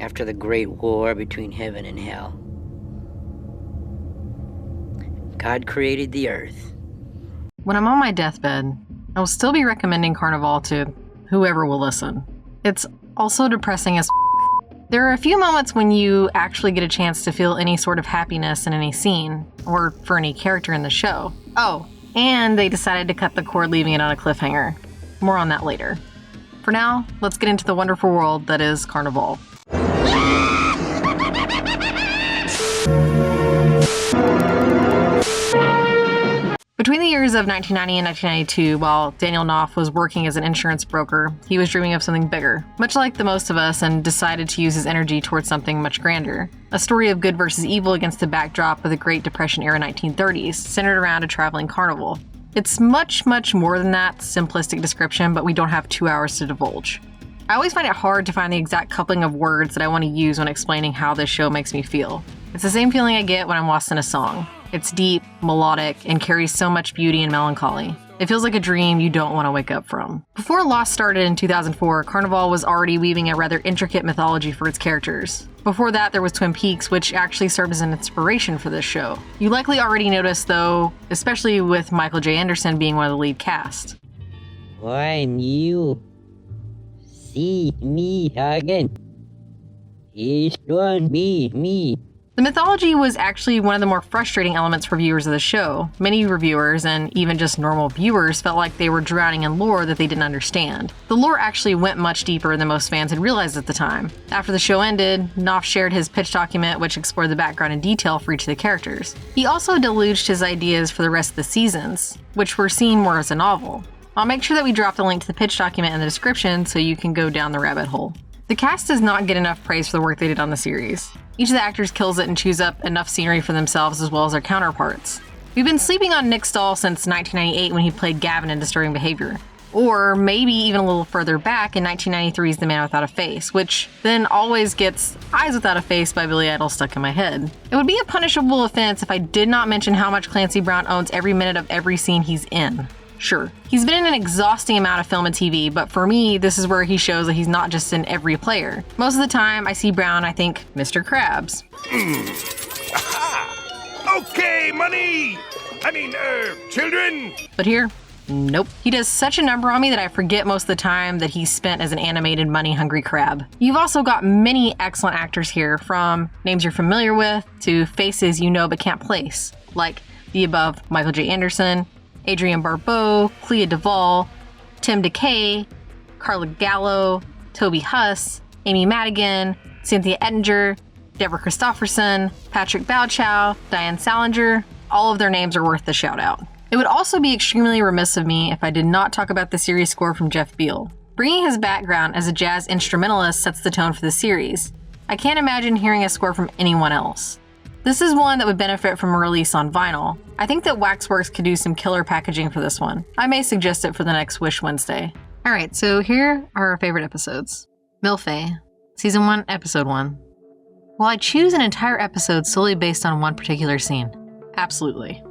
after the great war between heaven and hell. God created the earth. When I'm on my deathbed, I will still be recommending Carnivale to whoever will listen. It's also depressing as There are a few moments when you actually get a chance to feel any sort of happiness in any scene, or for any character in the show. Oh, and they decided to cut the cord, leaving it on a cliffhanger. More on that later. For now, let's get into the wonderful world that is Carnivale. Between the years of 1990 and 1992, while Daniel Knauf was working as an insurance broker, he was dreaming of something bigger, much like the most of us, and decided to use his energy towards something much grander. A story of good versus evil against the backdrop of the Great Depression era 1930s, centered around a traveling carnival. It's much, much more than that simplistic description, but we don't have 2 hours to divulge. I always find it hard to find the exact coupling of words that I want to use when explaining how this show makes me feel. It's the same feeling I get when I'm lost in a song. It's deep, melodic, and carries so much beauty and melancholy. It feels like a dream you don't want to wake up from. Before Lost started in 2004, Carnivale was already weaving a rather intricate mythology for its characters. Before that, there was Twin Peaks, which actually served as an inspiration for this show. You likely already noticed, though, especially with Michael J. Anderson being one of the lead cast. When you see me again, it won't be me. The mythology was actually one of the more frustrating elements for viewers of the show. Many reviewers, and even just normal viewers, felt like they were drowning in lore that they didn't understand. The lore actually went much deeper than most fans had realized at the time. After the show ended, Knauf shared his pitch document, which explored the background in detail for each of the characters. He also deluged his ideas for the rest of the seasons, which were seen more as a novel. I'll make sure that we drop the link to the pitch document in the description so you can go down the rabbit hole. The cast does not get enough praise for the work they did on the series. Each of the actors kills it and chews up enough scenery for themselves as well as their counterparts. We've been sleeping on Nick Stahl since 1998 when he played Gavin in Disturbing Behavior. Or maybe even a little further back in 1993's The Man Without a Face, which then always gets Eyes Without a Face by Billy Idol stuck in my head. It would be a punishable offense if I did not mention how much Clancy Brown owns every minute of every scene he's in. Sure, he's been in an exhausting amount of film and TV, but for me, this is where he shows that he's not just in every player. Most of the time, I see Brown, I think, Mr. Krabs. Okay, money! Children! But here, nope. He does such a number on me that I forget most of the time that he's spent as an animated money-hungry crab. You've also got many excellent actors here, from names you're familiar with to faces you know but can't place, like the above Michael J. Anderson, Adrienne Barbeau, Clea Duvall, Tim DeKay, Carla Gallo, Toby Huss, Amy Madigan, Cynthia Ettinger, Deborah Christopherson, Patrick Bowchow, Diane Salinger. All of their names are worth the shout out. It would also be extremely remiss of me if I did not talk about the series score from Jeff Beal. Bringing his background as a jazz instrumentalist sets the tone for the series. I can't imagine hearing a score from anyone else. This is one that would benefit from a release on vinyl. I think that Waxworks could do some killer packaging for this one. I may suggest it for the next Wish Wednesday. Alright, so here are our favorite episodes. Milfay, Season 1, Episode 1. Will I choose an entire episode solely based on one particular scene? Absolutely.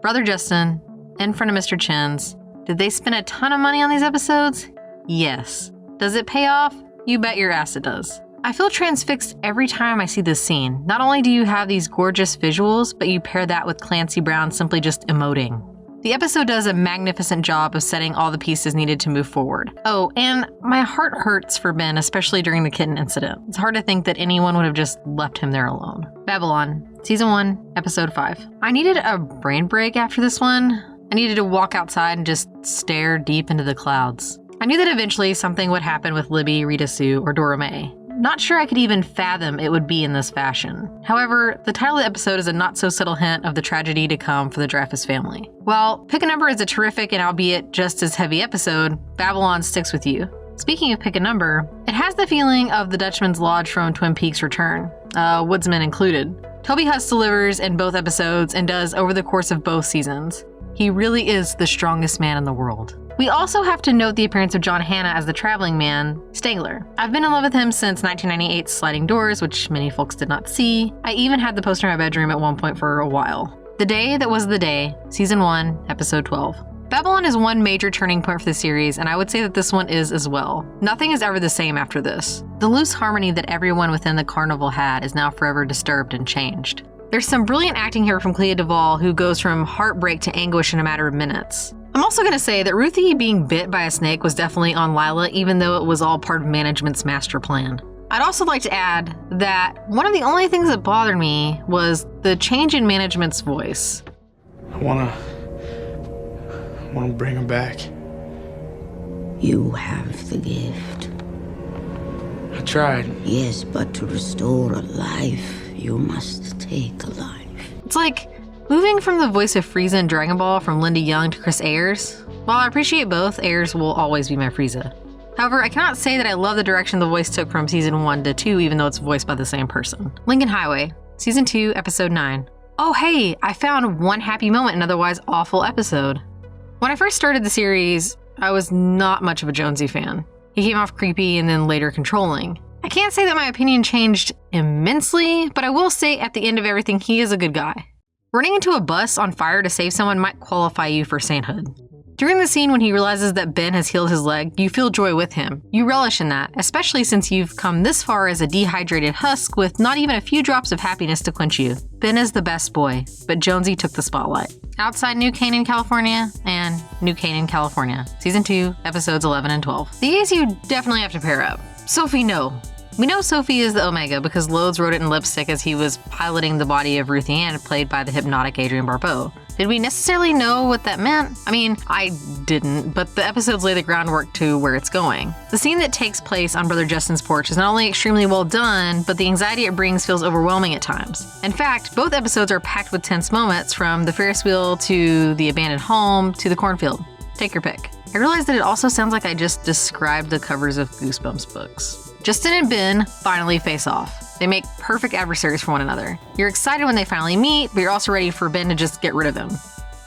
Brother Justin, In Front of Mr. Chin's. Did they spend a ton of money on these episodes? Yes. Does it pay off? You bet your ass it does. I feel transfixed every time I see this scene. Not only do you have these gorgeous visuals, but you pair that with Clancy Brown simply just emoting. The episode does a magnificent job of setting all the pieces needed to move forward. Oh, and my heart hurts for Ben, especially during the kitten incident. It's hard to think that anyone would have just left him there alone. Babylon, Season 1, Episode 5. I needed a brain break after this one. I needed to walk outside and just stare deep into the clouds. I knew that eventually something would happen with Libby, Rita Sue, or Dora Mae. Not sure I could even fathom it would be in this fashion. However, the title of the episode is a not-so-subtle hint of the tragedy to come for the Dreyfus family. While Pick a Number is a terrific and albeit just as heavy episode, Babylon sticks with you. Speaking of Pick a Number, it has the feeling of the Dutchman's Lodge from Twin Peaks Return, Woodsman included. Toby Huss delivers in both episodes and does over the course of both seasons. He really is the strongest man in the world. We also have to note the appearance of John Hannah as the traveling man, Stangler. I've been in love with him since 1998's Sliding Doors, which many folks did not see. I even had the poster in my bedroom at one point for a while. The Day That Was the Day, Season 1, Episode 12. Babylon is one major turning point for the series, and I would say that this one is as well. Nothing is ever the same after this. The loose harmony that everyone within the carnival had is now forever disturbed and changed. There's some brilliant acting here from Clea Duvall, who goes from heartbreak to anguish in a matter of minutes. I'm also going to say that Ruthie being bit by a snake was definitely on Lila, even though it was all part of management's master plan. I'd also like to add that one of the only things that bothered me was the change in management's voice. I wanna bring him back. You have the gift. I tried. Yes, but to restore a life, you must take a life. It's like moving from the voice of Frieza in Dragon Ball from Linda Young to Chris Ayers. While I appreciate both, Ayers will always be my Frieza. However, I cannot say that I love the direction the voice took from season 1 to 2, even though it's voiced by the same person. Lincoln Highway, season 2, episode 9. Oh hey, I found one happy moment in an otherwise awful episode. When I first started the series, I was not much of a Jonesy fan. He came off creepy and then later controlling. I can't say that my opinion changed immensely, but I will say at the end of everything, he is a good guy. Running into a bus on fire to save someone might qualify you for sainthood. During the scene when he realizes that Ben has healed his leg, you feel joy with him. You relish in that, especially since you've come this far as a dehydrated husk with not even a few drops of happiness to quench you. Ben is the best boy, but Jonesy took the spotlight. Outside New Canaan, California, and New Canaan, California, season 2, episodes 11 and 12. These you definitely have to pair up. Sophie, no. We know Sophie is the Omega because Loads wrote it in lipstick as he was piloting the body of Ruthie Ann, played by the hypnotic Adrienne Barbeau. Did we necessarily know what that meant? I mean, I didn't, but the episodes lay the groundwork to where it's going. The scene that takes place on Brother Justin's porch is not only extremely well done, but the anxiety it brings feels overwhelming at times. In fact, both episodes are packed with tense moments, from the Ferris wheel to the abandoned home to the cornfield. Take your pick. I realized that it also sounds like I just described the covers of Goosebumps books. Justin and Ben finally face off. They make perfect adversaries for one another. You're excited when they finally meet, but you're also ready for Ben to just get rid of him.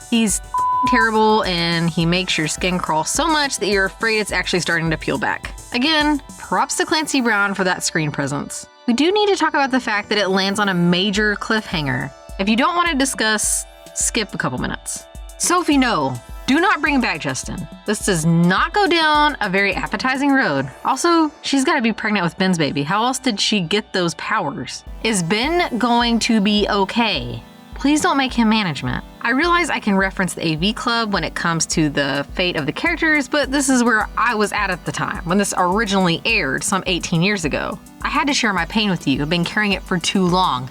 He's terrible, and he makes your skin crawl so much that you're afraid it's actually starting to peel back. Again, props to Clancy Brown for that screen presence. We do need to talk about the fact that it lands on a major cliffhanger. If you don't want to discuss, skip a couple minutes. Sophie, no. Do not bring back Justin. This does not go down a very appetizing road. Also, she's got to be pregnant with Ben's baby. How else did she get those powers? Is Ben going to be okay? Please don't make him management. I realize I can reference the AV Club when it comes to the fate of the characters, but this is where I was at the time, when this originally aired some 18 years ago. I had to share my pain with you. I've been carrying it for too long.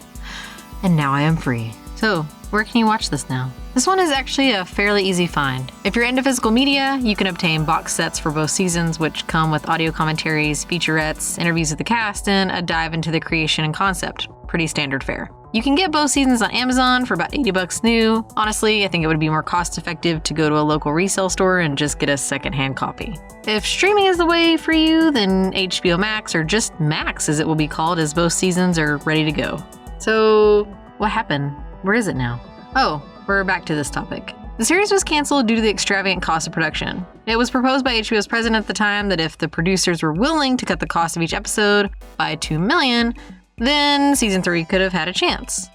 And now I am free. So, where can you watch this now? This one is actually a fairly easy find. If you're into physical media, you can obtain box sets for both seasons, which come with audio commentaries, featurettes, interviews with the cast, and a dive into the creation and concept. Pretty standard fare. You can get both seasons on Amazon for about $80 new. Honestly, I think it would be more cost effective to go to a local resale store and just get a secondhand copy. If streaming is the way for you, then HBO Max, or just Max as it will be called, as both seasons are ready to go. So, what happened? Where is it now? Oh, we're back to this topic. The series was canceled due to the extravagant cost of production. It was proposed by HBO's president at the time that if the producers were willing to cut the cost of each episode by $2 million, then season 3 could have had a chance.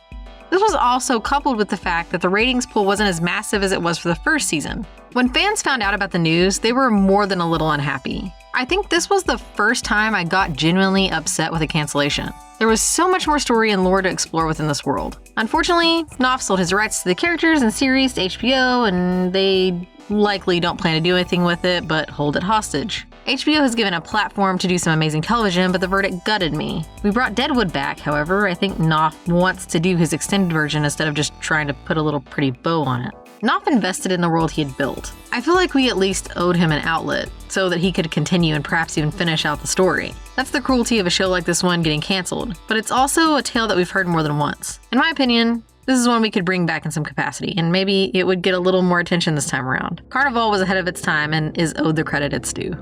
This was also coupled with the fact that the ratings pool wasn't as massive as it was for the first season. When fans found out about the news, they were more than a little unhappy. I think this was the first time I got genuinely upset with a cancellation. There was so much more story and lore to explore within this world. Unfortunately, Knauf sold his rights to the characters and series to HBO, and they likely don't plan to do anything with it but hold it hostage. HBO has given a platform to do some amazing television, but the verdict gutted me. We brought Deadwood back, however. I think Knauf wants to do his extended version instead of just trying to put a little pretty bow on it. Knauf invested in the world he had built. I feel like we at least owed him an outlet so that he could continue and perhaps even finish out the story. That's the cruelty of a show like this one getting canceled, but it's also a tale that we've heard more than once. In my opinion, this is one we could bring back in some capacity, and maybe it would get a little more attention this time around. Carnivale was ahead of its time and is owed the credit it's due.